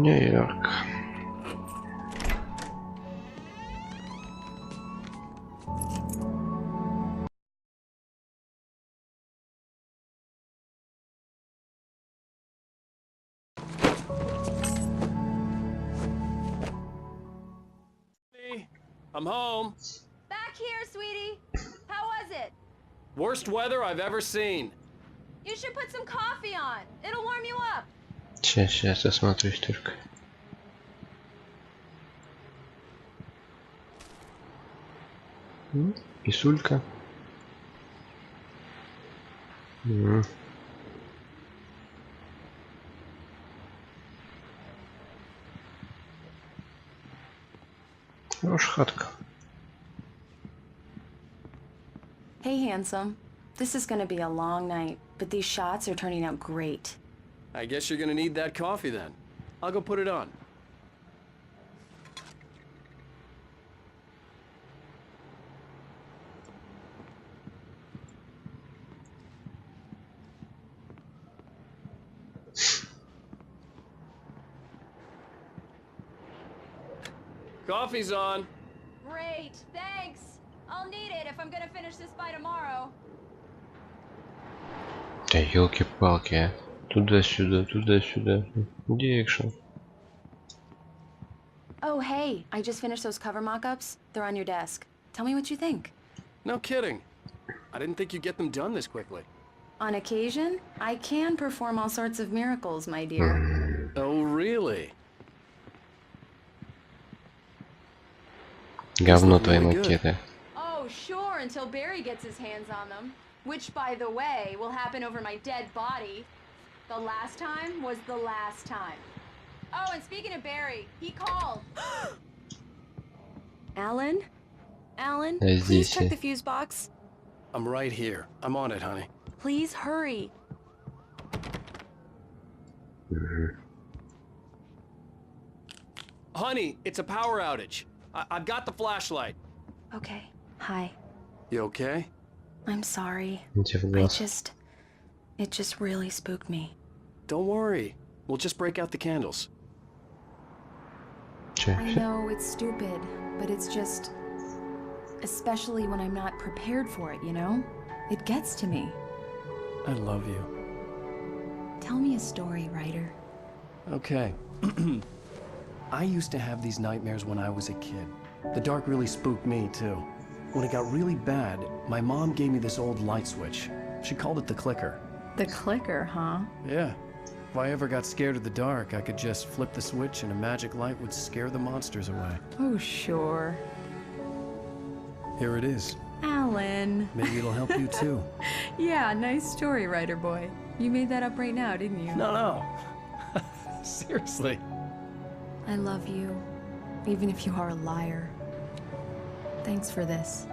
Нью-Йорк. I'm home. Back here, sweetie. How was it? Worst weather I've ever seen. You should put some coffee on. It'll warm you up. Сейчас осмотрюсь только. Писулька. Хорошая хатка. Hey, handsome. This is gonna be a long night, but these shots are turning out great. I guess you're gonna need that coffee then. I'll go put it on. Coffee's on. Great, thanks. I'll need it if I'm gonna finish this by tomorrow. Да елки-палки, а. Туда-сюда, туда-сюда. Где экшен? Oh, hey, I just finished those cover mock-ups. They're on your desk. Tell me what you think. No kidding. I didn't think you'd get them done this quickly. On occasion, I can perform all sorts of miracles, my dear. Oh, really? Говно твои макеты. Oh, sure, until Barry gets his hands on them. Which, by the way, will happen over my dead body. The last time was the last time. Oh, and speaking of Barry, he called. Alan? Alan, please check the fuse box. I'm right here. I'm on it, honey. Please hurry. Honey, it's a power outage. I've got the flashlight. Okay, hi. You okay? I'm sorry. It just really spooked me. Don't worry. We'll just break out the candles. I know it's stupid, but it's just... Especially when I'm not prepared for it, you know? It gets to me. I love you. Tell me a story, writer. Okay. I used to have these nightmares when I was a kid. The dark really spooked me, too. When it got really bad, my mom gave me this old light switch. She called it the clicker. The clicker, huh? Yeah. If I ever got scared of the dark, I could just flip the switch and a magic light would scare the monsters away. Oh, sure. Here it is. Alan. Maybe it'll help you, too. Yeah, nice story, writer boy. You made that up right now, didn't you? No. Seriously. I love you, even if you are a liar. Thanks for this.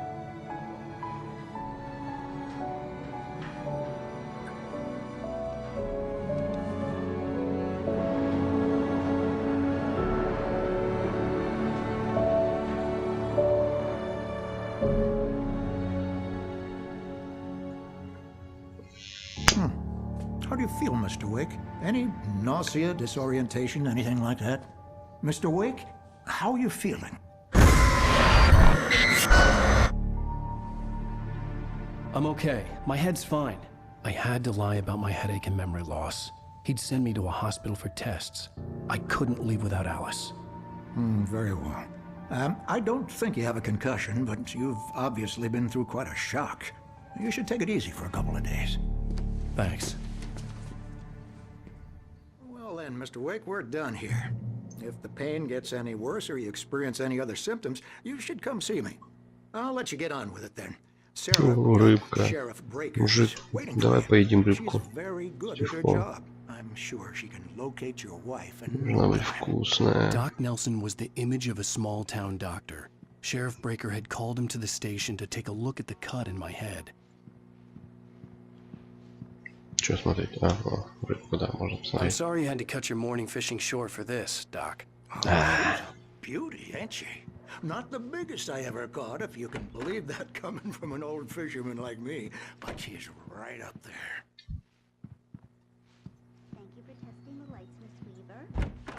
How do you feel, Mr. Wake? Any nausea, disorientation, anything like that? Mr. Wake, how are you feeling? I'm okay. My head's fine. I had to lie about my headache and memory loss. He'd send me to a hospital for tests. I couldn't leave without Alice. Very well. I don't think you have a concussion, but you've obviously been through quite a shock. You should take it easy for a couple of days. Thanks. Well then, Mr. Wake, we're done here. If the pain gets any worse or you experience any other symptoms, you should come see me. I'll let you get on with it then. Sarah, рыбка. Sheriff Breaker, Мужик, давай поедим рыбку. She's very good at her Тихо. job. I'm sure she can locate your wife and Должна быть вкусная. Doc Nelson was the image of a small-town doctor. Sheriff Breaker had called him to the station to take a look at the cut in my head. Что смотреть? Рыбку, да, можно I'm посмотреть. sorry you had to cut your morning fishing short for this, Doc. Beauty, ain't she? Not the biggest I ever caught, if you can believe that coming from an old fisherman like me, but she's right up there. Thank you for testing the lights, Miss Weaver.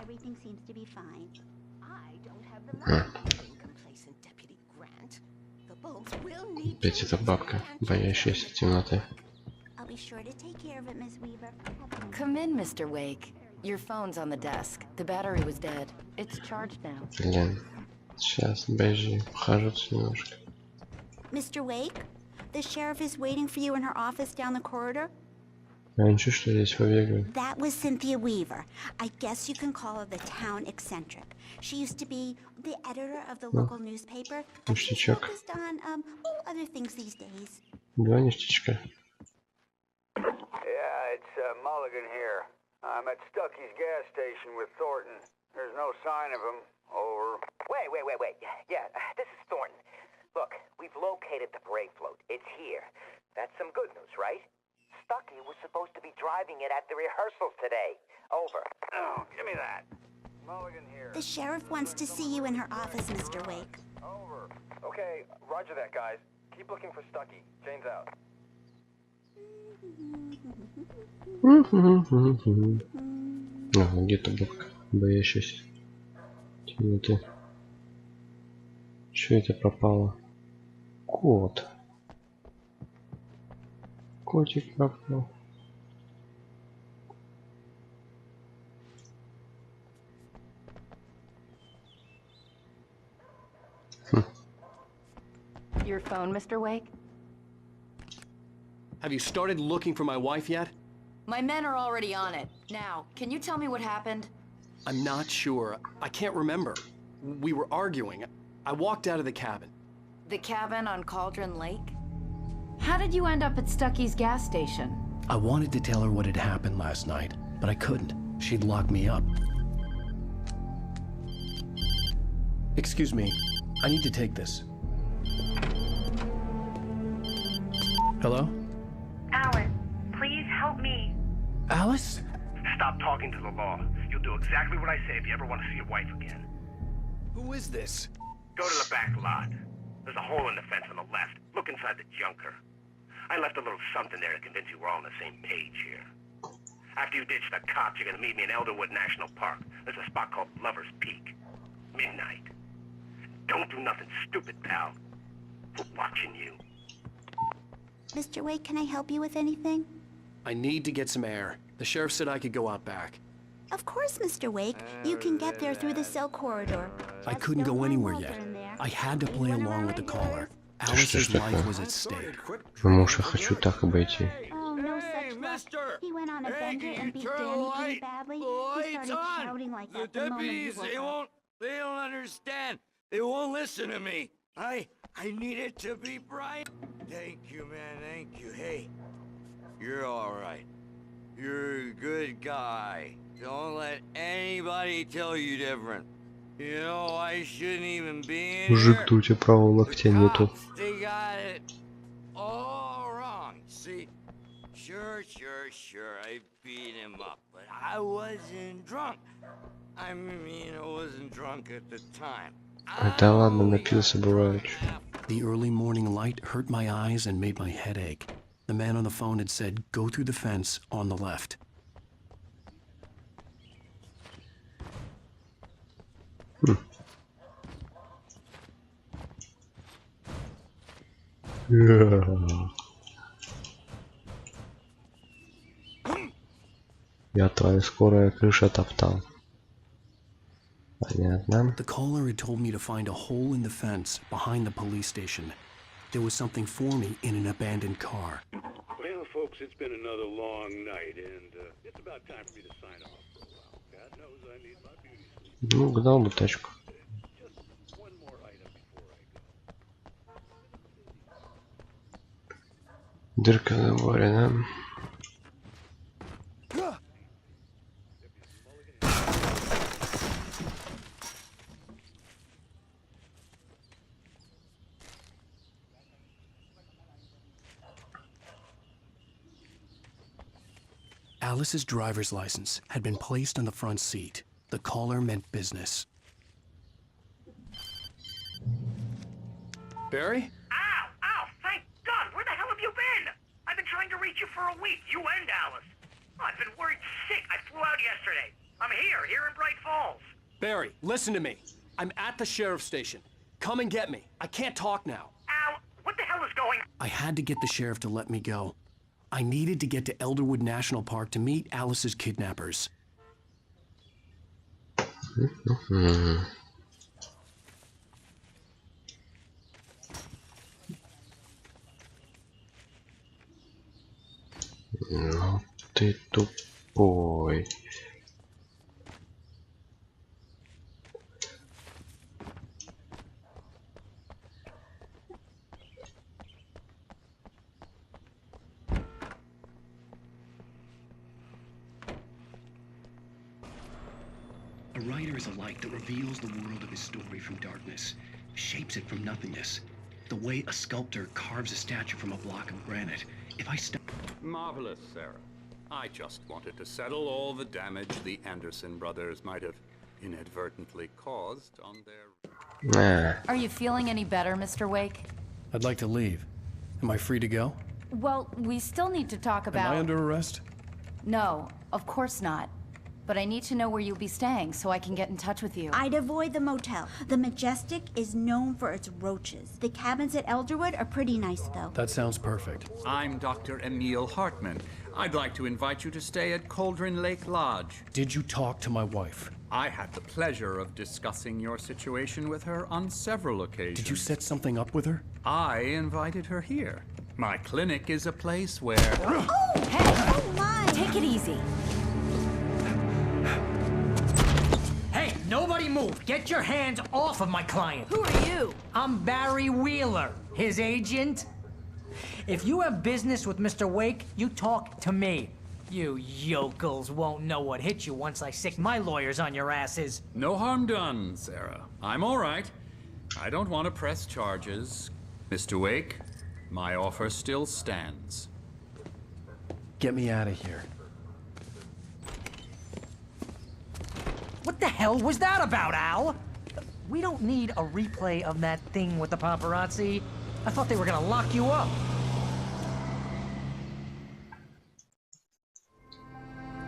everything seems to be fine. I don't have the money to be complacent, Deputy Grant. The bulbs will need Опять эта бабка, боящаяся темноты. I'll be sure to take care of it, Miss Weaver. Come in, Mr. Wake. Your phone's on the desk. The battery was dead. It's charged now. Блин. Сейчас, подожди, похожу немножко. Mr. Wake, the sheriff is waiting for you in her office down the corridor. А ничего, что здесь побегаю. That was Cynthia Weaver. I guess you can call her the town eccentric. She used to be the editor of the local newspaper. But she's Ништячок. focused on other things these days. Два ништячка. Yeah, it's Mulligan here. I'm at Stucky's gas station with Thornton. There's no sign of him. Over. Wait. Yeah, this is Thornton. Look, we've located the brake float. It's here. That's some good news, right? Stucky was supposed to be driving it at the rehearsals today. Over. Oh, give me that. Mulligan here. The sheriff wants to see you in her office, Mr. Wake. Over. Okay, roger that, guys. Keep looking for Stucky. Jane's out. Ага, где-то бабка, боящаяся темноты. Че это пропало? Кот. Котик пропал. Your phone, Mr. Wake? Have you started looking for my wife yet? My men are already on it. Now, can you tell me what happened? I'm not sure. I can't remember. We were arguing. I walked out of the cabin. The cabin on Cauldron Lake? How did you end up at Stucky's gas station? I wanted to tell her what had happened last night, but I couldn't. She'd lock me up. Excuse me. I need to take this. Hello? Alice, please help me. Alice? Stop talking to the law. You'll do exactly what I say if you ever want to see your wife again. Who is this? Go to the back lot. There's a hole in the fence on the left. Look inside the junker. I left a little something there to convince you we're all on the same page here. After you ditch the cops, you're gonna meet me in Elderwood National Park. There's a spot called Lover's Peak. Midnight. Don't do nothing stupid, pal. We're watching you. Mr. Wake, can I help you with anything? I need to get some air. The sheriff said I could go out back. Of course, Mr. Wake. You can get there through the cell corridor. I Just couldn't don't go mind anywhere Walter yet. in there. I had to play Anyone along around with the yours? caller. что Alice's ж такое? life was at stake. Ну, может, я хочу так обойти. Oh, no such luck. He went on a bender and beat Danny pretty badly. He started shouting like that the moment he woke up. They don't understand. They won't listen to me. I need it to be bright. Thank you, man. Thank you. Hey, you're all right. You're a good guy. Don't let anybody tell you different. You know, I shouldn't even be in Мужик, here. то у тебя правого локтя нету. Cops, they got it all wrong. See, sure, I beat him up, but I wasn't drunk. I mean, I wasn't drunk at the time. Да ладно, напился, бывает. The early morning light hurt my eyes and made my head ache. The man on the phone had said, go through the fence on the left. Я твоя скорая крыша топтал. Понятно. The caller had told me to find a hole in the fence behind the police station. There was something for me in an abandoned car. Well, folks, it's been another long night, and it's about time for me to sign off for a while. God knows I need my beauty sleep. Ну, гнал бы тачку. Just one more item before I go. Дырка на море, да? Alice's driver's license had been placed on the front seat. The caller meant business. Barry? Ow! Thank God! Where the hell have you been? I've been trying to reach you for a week, you and Alice. Oh, I've been worried sick. I flew out yesterday. I'm here in Bright Falls. Barry, listen to me. I'm at the sheriff's station. Come and get me. I can't talk now. Al, what the hell is going on? I had to get the sheriff to let me go. I needed to get to Elderwood National Park to meet Alice's kidnappers. Ну ты тупой. A writer is a light that reveals the world of his story from darkness, shapes it from nothingness. The way a sculptor carves a statue from a block of granite. If I stop... Marvelous, Sarah. I just wanted to settle all the damage the Anderson brothers might have inadvertently caused on their... Are you feeling any better, Mr. Wake? I'd like to leave. Am I free to go? Well, we still need to talk about... Am I under arrest? No, of course not. But I need to know where you'll be staying so I can get in touch with you. I'd avoid the motel. The Majestic is known for its roaches. The cabins at Elderwood are pretty nice, though. That sounds perfect. I'm Dr. Emil Hartman. I'd like to invite you to stay at Cauldron Lake Lodge. Did you talk to my wife? I had the pleasure of discussing your situation with her on several occasions. Did you set something up with her? I invited her here. My clinic is a place where... Oh! Hey! Oh, my! Take it easy. Hey, nobody move! Get your hands off of my client! Who are you? I'm Barry Wheeler, his agent. If you have business with Mr. Wake, you talk to me. You yokels won't know what hit you once I sick my lawyers on your asses. No harm done, Sarah. I'm all right. I don't want to press charges. Mr. Wake, my offer still stands. Get me out of here. What the hell was that about, Al? We don't need a replay of that thing with the paparazzi. I thought they were gonna lock you up.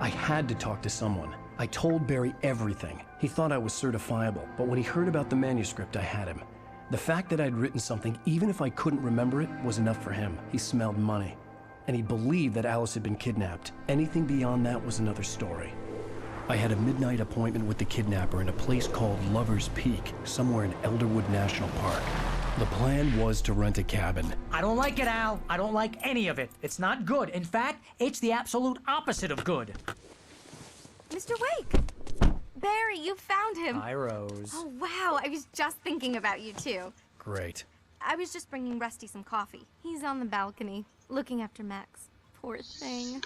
I had to talk to someone. I told Barry everything. He thought I was certifiable, but when he heard about the manuscript, I had him. The fact that I'd written something, even if I couldn't remember it, was enough for him. He smelled money. And he believed that Alice had been kidnapped. Anything beyond that was another story. I had a midnight appointment with the kidnapper in a place called Lover's Peak, somewhere in Elderwood National Park. The plan was to rent a cabin. I don't like it, Al. I don't like any of it. It's not good. In fact, it's the absolute opposite of good. Mr. Wake! Barry, you found him. Hi, Rose. Oh, wow. I was just thinking about you, too. Great. I was just bringing Rusty some coffee. He's on the balcony, looking after Max. Poor thing.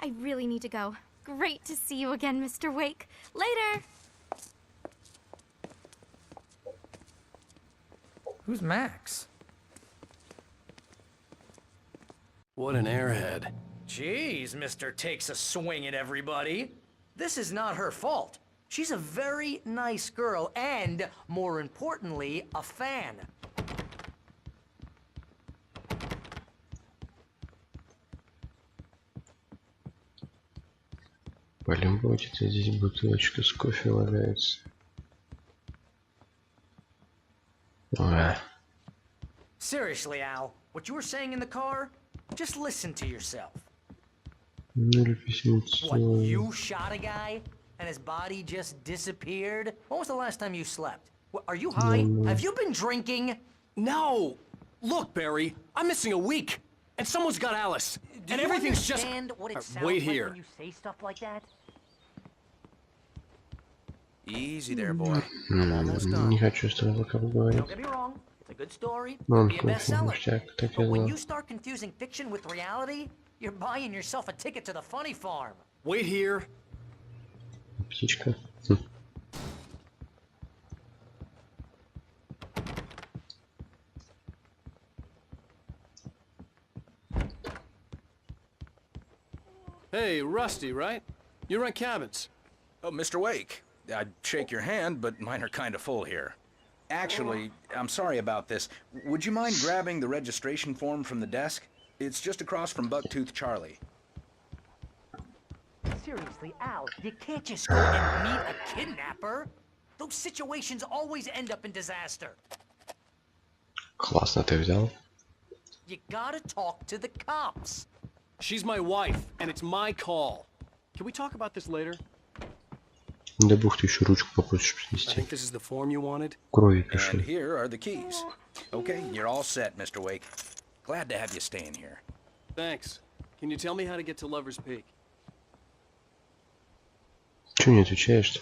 I really need to go. Great to see you again, Mr. Wake. Later! Who's Max? What an airhead. Jeez, Mr. Takes a swing at everybody. This is not her fault. She's a very nice girl and, more importantly, a fan. Полюбуйтесь, здесь бутылочка с кофе валяется. Seriously, Al, what you were saying in the car? Just listen to yourself. What, you shot a guy and his body just disappeared? When was the last time you slept? What, are you high? Have you been drinking? No! Look, Barry, I'm missing a week. And someone's got Alice. Do and you everything's understand what it sounds wait like here. when you say stuff like that? Easy there, boy. Не хочу сразу как говорить. Don't get me wrong, it's a good story, Ну, be a bestseller. ништяк, так и But when знал. you start confusing fiction with reality, you're buying yourself a ticket to the funny farm. Wait here. Птичка. Hey, Rusty, right? You rent cabins. Oh, Mr. Wake. I'd shake your hand, but mine are kind of full here. Actually, I'm sorry about this. Would you mind grabbing the registration form from the desk? It's just across from Bucktooth Charlie. Seriously, Al, you can't just go and meet a kidnapper. Those situations always end up in disaster. Классно ты взял. You gotta talk to the cops. She's my wife, and it's my call. Can we talk about this later? Да бог, ты еще ручку попросишь I принести. think this is the form you wanted. Крови And пиши. here are the keys. Okay, you're all set, Mr. Wake. Glad to have you staying here. Thanks. Can you tell me how to get to Lover's Peak? Че не отвечаешь-то?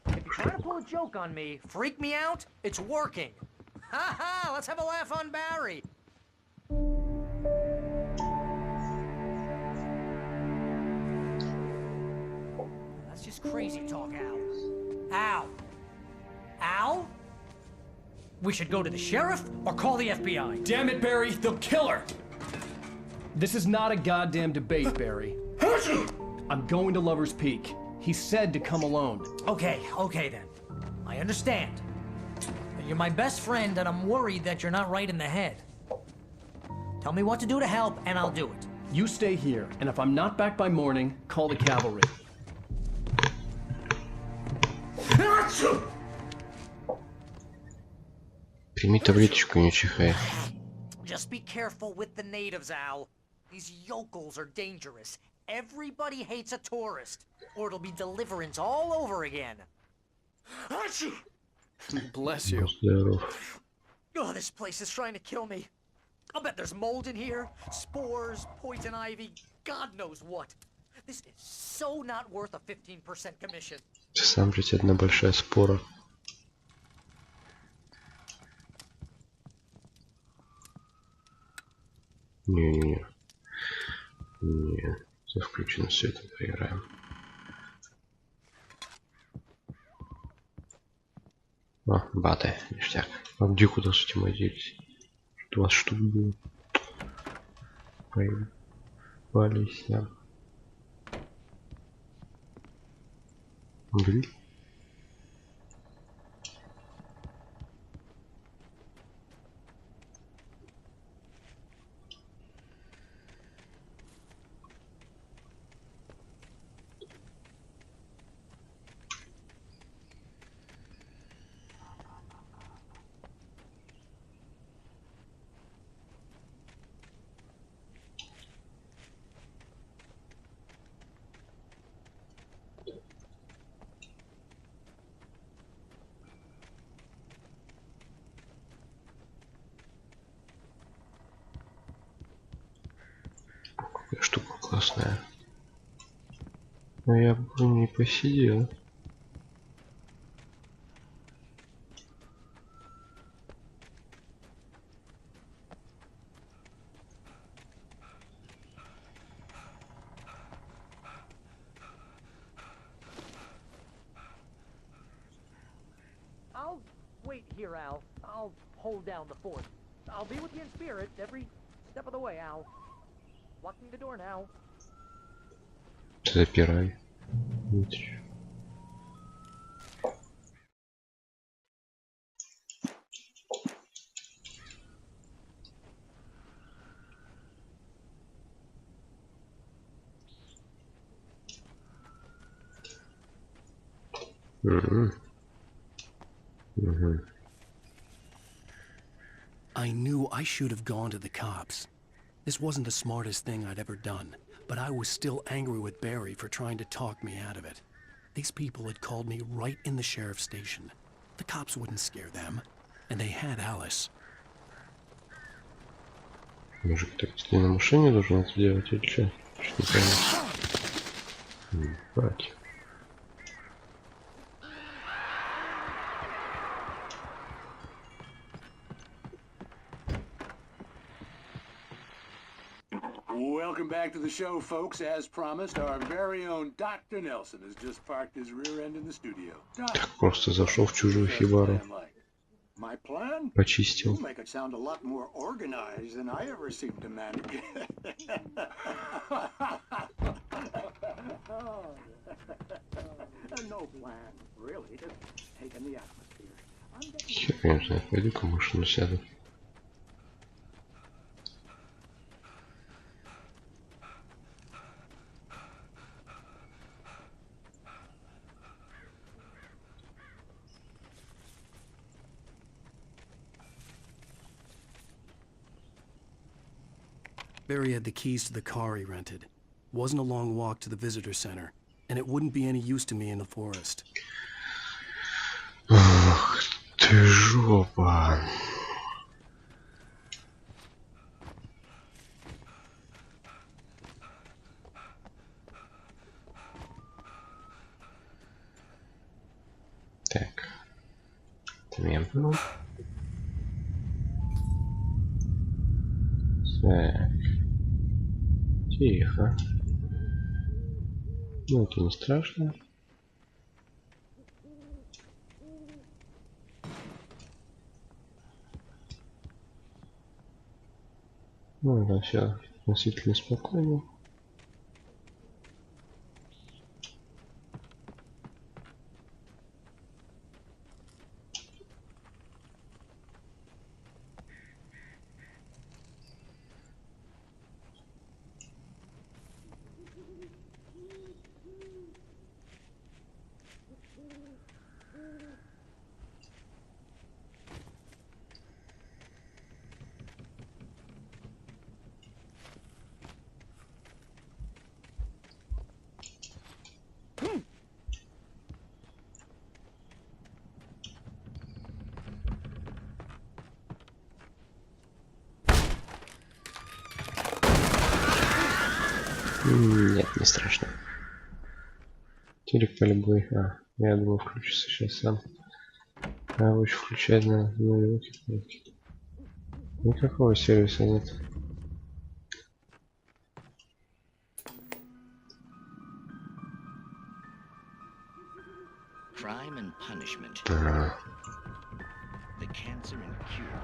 If you try to pull a joke on me, freak me out, it's working. Ha ha, let's have a laugh on Barry. That's just crazy talk, Al. Al? Al? We should go to the sheriff or call the FBI. Damn it, Barry, they'll kill her! This is not a goddamn debate, Barry. I'm going to Lover's Peak. He said to come alone. Okay then. I understand. But you're my best friend and I'm worried that you're not right in the head. Tell me what to do to help and I'll do it. You stay here, and if I'm not back by morning, call the cavalry. Прими таблеточку, не чихай. Just be careful with the natives, Al. These yokels are dangerous. Everybody hates a tourist, or it'll be deliverance all over again. Bless you. Здоров. Oh, this place is trying to kill me. I'll bet there's mold in here, spores, poison ivy, God knows what. This is so not worth a 15% commission. Сам же одна большая спора. Не-не-не. Не. За включенным светом поиграем. А, баты, ништяк. А где куда с этим оделись? Что у вас штук было? Поебались нам. Блин. Какая штука классная. Но я бы не посидел. I'll wait here, Al. I'll hold down the fort. I'll be with you in spirit every step of the way, Al. Locking the door now. Запирай. I knew I should have gone to the cops. This wasn't the smartest thing I'd ever done, but I was still angry with Barry for trying to talk me out of it. These people had called me right in the sheriff's station. The cops wouldn't scare them, and they had Alice. Может, так ты на машине должен это делать или что? Что не пойму. Бать. Welcome back to the show, folks. As promised, our very own Dr. Nelson has just parked his rear end in the studio. Так просто зашел в чужую хибару. My plan? Почистил. You make it sound a lot more organized than I ever seem to manage. No plan, really. Just taking the atmosphere. Я не знаю, пойду-ка в машину сяду. Barry had the keys to the car he rented. Wasn't a long walk to the visitor center, and it wouldn't be any use to me in the forest. Ах ты жопа. Так. Темпно. Так. Тихо. Ну, это не страшно. Ну, это все относительно спокойно. Нет, не страшно. Телек полюбой. Я думаю, включится сейчас сам. Лучше включать на руки. Никакого сервиса нет. Crime and punishment. The cancer and cure.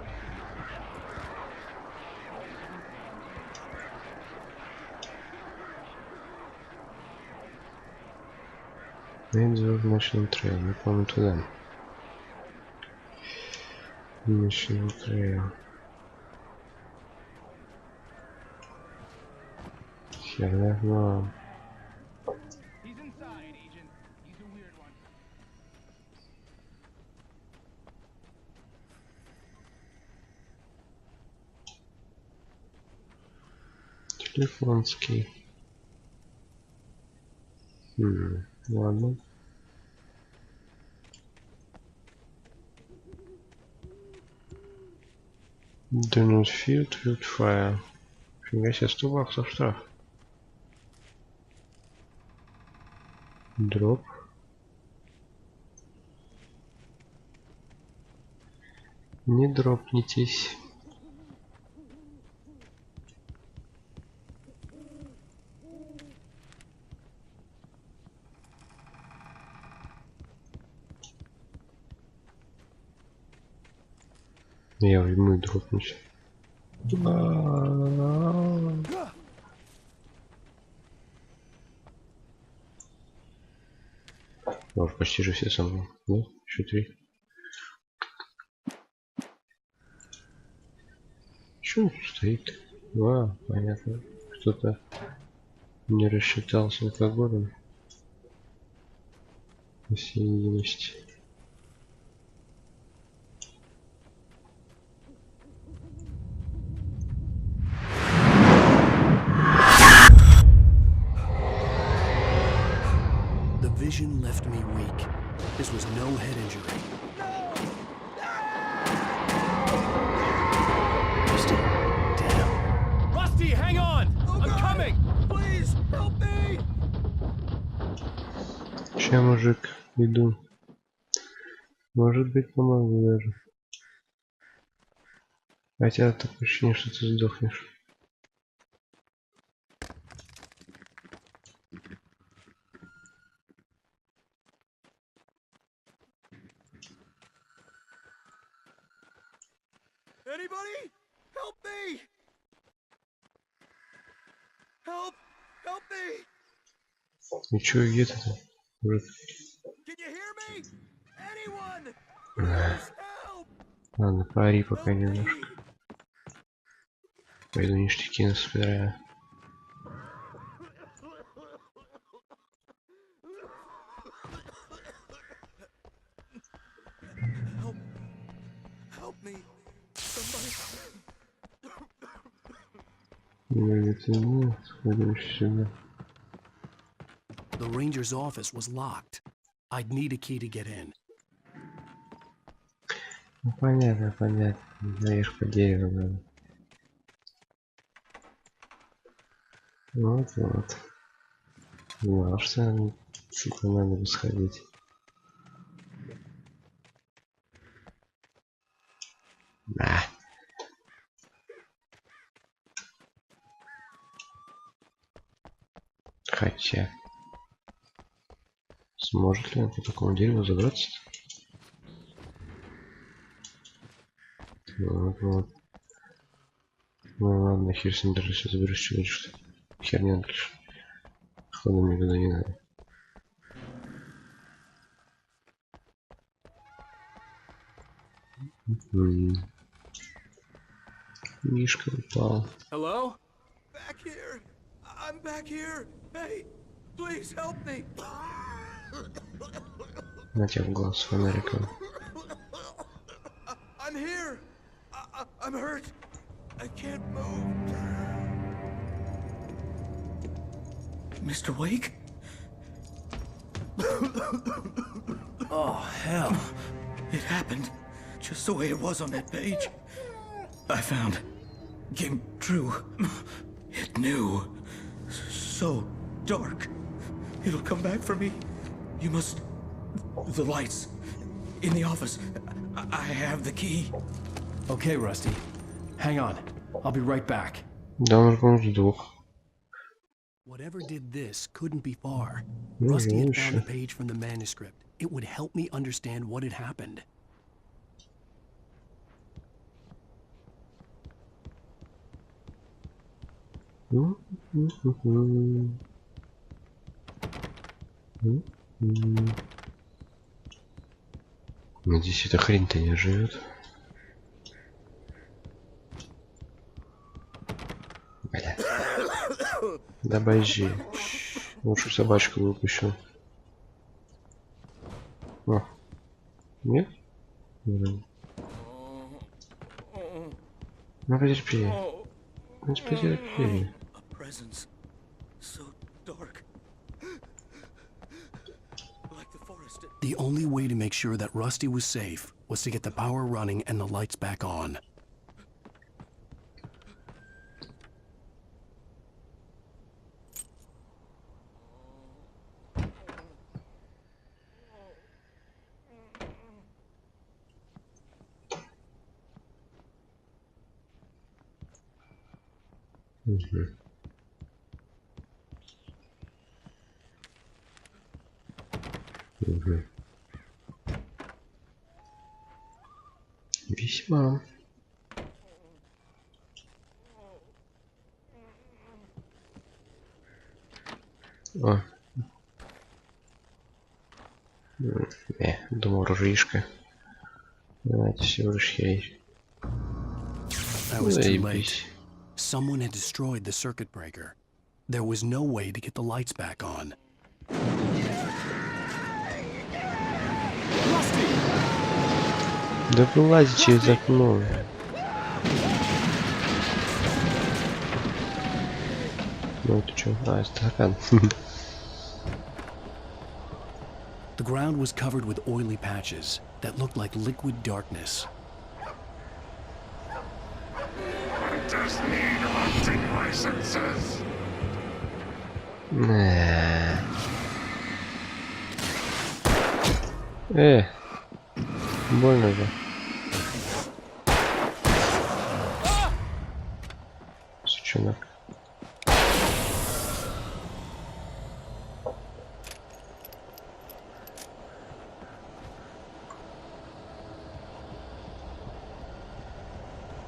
Видео в ночном трейле, мы помню туда. Ночной трейл. Херня, но... Телефонский. Ладно. Do not field with fire. Фига себе, 100 баксов штраф. Дроп. Не дропнитесь. Я возьму и дропнусь. Может, почти же все со мной. Ну, еще 3. Чё он тут стоит? Понятно. Кто-то не рассчитался алкоголем. По всей видимости. Vision left me weak. This was no head injury. Rusty, damn. Rusty, hang on! Oh, I'm coming! Please, help me! Ща, мужик, иду. Может быть, помогу даже. Хотя такое ощущение, что ты сдохнешь. Anybody? Help me! Help! Help me! И чё, где-то там? Can you hear me? Anyone? Please help! Ладно, пари пока немножко. Пойду ништяки насобираю. Сходим сюда. The ranger's office was locked. I'd need a key to get in. Ну понятно, понятно. Наверх по дереву надо. Вот. Ну, а что сюда надо сходить? Да. Хотя. Сможет ли он по такому дереву забраться? Вот. Ну ладно, хер с ним, даже если заберешь человечество. Херня дальше. Ходу мне туда не надо. Мишка упал. Hello? Back here. I'm back here. Hey, please help me. На тебя в глаз фонариком. I'm here. I'm hurt. I can't move. Mr. Wake? Oh, hell. It happened just the way it was on that page. I found. Came true. It knew. So dark. It'll come back for me. You must... The lights. In the office. I have the key. Okay, Rusty. Hang on. I'll be right back. Да, он сдох. Whatever did this couldn't be far. Ну, Rusty had еще. found the page from the manuscript. It would help me understand what had happened. Надеюсь, эта хрень-то не живет. Бля. Да обожди. Лучше собачку выпущу. О. Нет? Ну потерпи. Ну потерпи. Presence. So dark. Like the forest. The only way to make sure that Rusty was safe was to get the power running and the lights back on. Весьма. О. Думал, ружьишка. Давайте всего лишь херь. I was too late. Someone had destroyed the circuit breaker. There was no way to get the lights back on. Да вылазь через окно. Ну это что? А, стакан. The ground was covered with oily patches that looked like liquid darkness. Just need hunting licenses. Больно же. Сучонок.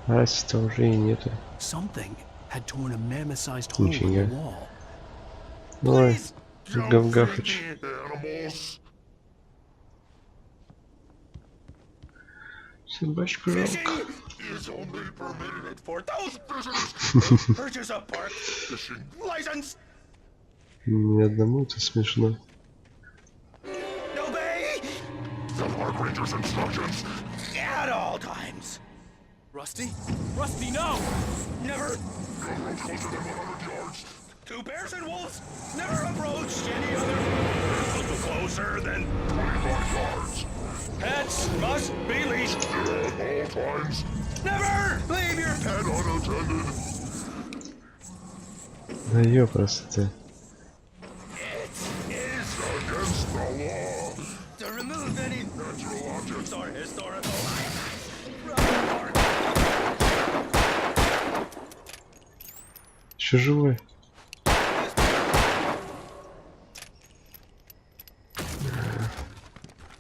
Раз-то уже и нету. Something had torn a mammoth-sized hole in the Нифига. wall. Ой, Гав-Гафыч. Собачку жалко. Is only permitted for those persons. Purchase a park fishing license. Ни одному это смешно. Obey the park ranger's instructions At all times. Rusty? Rusty, no! Never Two bears and wolves never approached any other animal closer than 25 yards. Pets must be leashed at all times. Never leave your pet unattended. Да ёпросто. It is against the law to remove any natural objects or historical items. Еще живой.